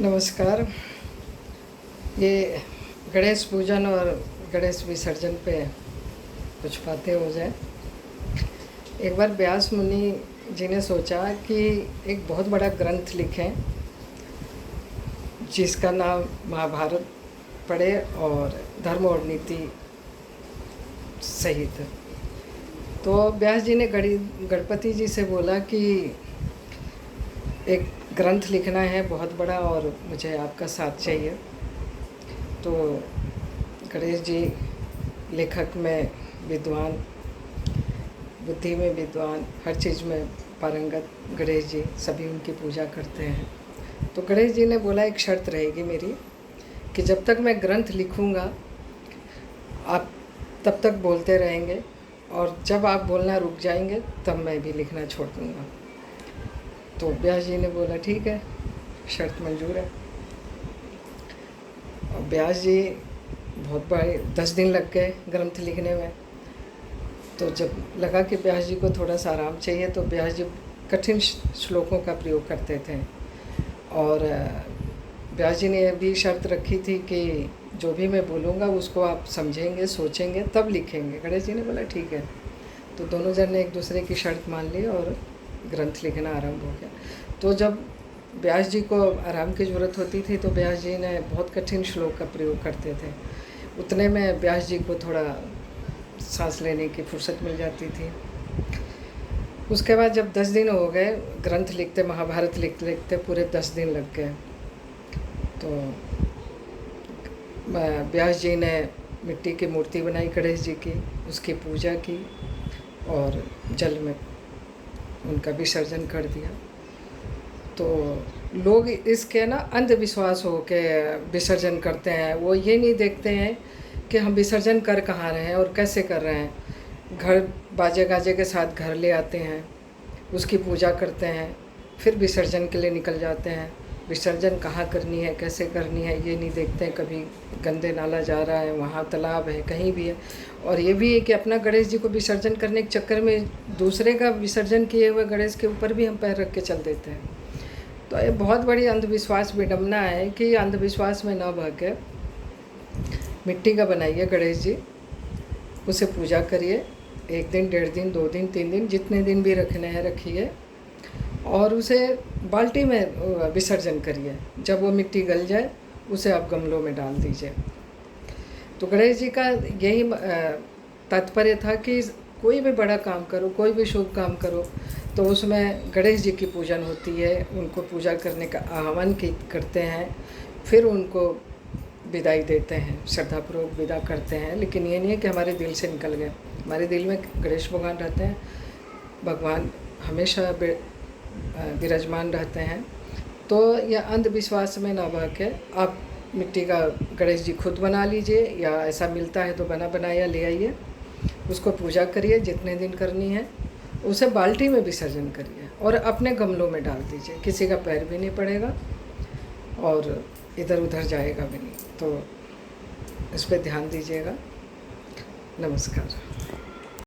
नमस्कार। ये गणेश पूजन और गणेश विसर्जन पे कुछ बातें हो जाए। एक बार व्यास मुनि जी ने सोचा कि एक बहुत बड़ा ग्रंथ लिखें जिसका नाम महाभारत पढ़े और धर्म और नीति सहित। तो व्यास जी ने गणपति जी से बोला कि एक ग्रंथ लिखना है बहुत बड़ा और मुझे आपका साथ चाहिए। तो गणेश जी लेखक में विद्वान, बुद्धि में विद्वान, हर चीज़ में पारंगत गणेश जी, सभी उनकी पूजा करते हैं। तो गणेश जी ने बोला एक शर्त रहेगी मेरी कि जब तक मैं ग्रंथ लिखूँगा आप तब तक बोलते रहेंगे और जब आप बोलना रुक जाएंगे तब मैं भी लिखना छोड़ दूँगा। तो व्यास जी ने बोला ठीक है, शर्त मंजूर है। और व्यास जी बहुत बड़े 10 दिन लग गए ग्रंथ लिखने में। तो जब लगा कि व्यास जी को थोड़ा सा आराम चाहिए तो व्यास जी कठिन श्लोकों का प्रयोग करते थे। और व्यास जी ने यह भी शर्त रखी थी कि जो भी मैं बोलूँगा उसको आप समझेंगे, सोचेंगे, तब लिखेंगे। गणेश जी ने बोला ठीक है। तो दोनों जन ने एक दूसरे की शर्त मान ली और ग्रंथ लिखना आरंभ हो गया। तो जब व्यास जी को आराम की ज़रूरत होती थी तो व्यास जी ने बहुत कठिन श्लोक का प्रयोग करते थे। उतने में व्यास जी को थोड़ा सांस लेने की फुर्सत मिल जाती थी। उसके बाद जब 10 दिन हो गए ग्रंथ लिखते, महाभारत लिखते लिखते पूरे 10 दिन लग गए। तो व्यास जी ने मिट्टी की मूर्ति बनाई गणेश जी की, उसकी पूजा की और जल में उनका विसर्जन कर दिया। तो लोग इसके ना अंधविश्वास हो के विसर्जन करते हैं। वो ये नहीं देखते हैं कि हम विसर्जन कर कहाँ रहे हैं और कैसे कर रहे हैं। घर बाजे गाजे के साथ घर ले आते हैं, उसकी पूजा करते हैं, फिर विसर्जन के लिए निकल जाते हैं। विसर्जन कहाँ करनी है, कैसे करनी है, ये नहीं देखते हैं। कभी गंदे नाला जा रहा है, वहाँ तालाब है, कहीं भी है। और ये भी है कि अपना गणेश जी को विसर्जन करने के चक्कर में दूसरे का विसर्जन किए हुए गणेश के ऊपर भी हम पैर रख के चल देते हैं। तो ये बहुत बड़ी अंधविश्वास विडंबना है कि अंधविश्वास में न बह के मिट्टी का बनाइए गणेश जी, उसे पूजा करिए। 1 दिन, 1.5 दिन, 2 दिन, 3 दिन, जितने दिन भी रखने हैं रखिए और उसे बाल्टी में विसर्जन करिए। जब वो मिट्टी गल जाए उसे आप गमलों में डाल दीजिए। तो गणेश जी का यही तात्पर्य था कि कोई भी बड़ा काम करो, कोई भी शुभ काम करो तो उसमें गणेश जी की पूजन होती है। उनको पूजा करने का आह्वान करते हैं, फिर उनको विदाई देते हैं, श्रद्धापूर्वक विदा करते हैं। लेकिन ये नहीं है कि हमारे दिल से निकल गए। हमारे दिल में गणेश भगवान रहते हैं, भगवान हमेशा विराजमान रहते हैं। तो यह अंधविश्वास में ना बह के आप मिट्टी का गणेश जी खुद बना लीजिए, या ऐसा मिलता है तो बना बनाया ले आइए, उसको पूजा करिए। जितने दिन करनी है उसे बाल्टी में विसर्जन करिए और अपने गमलों में डाल दीजिए। किसी का पैर भी नहीं पड़ेगा और इधर उधर जाएगा भी नहीं। तो इस पर ध्यान दीजिएगा। नमस्कार।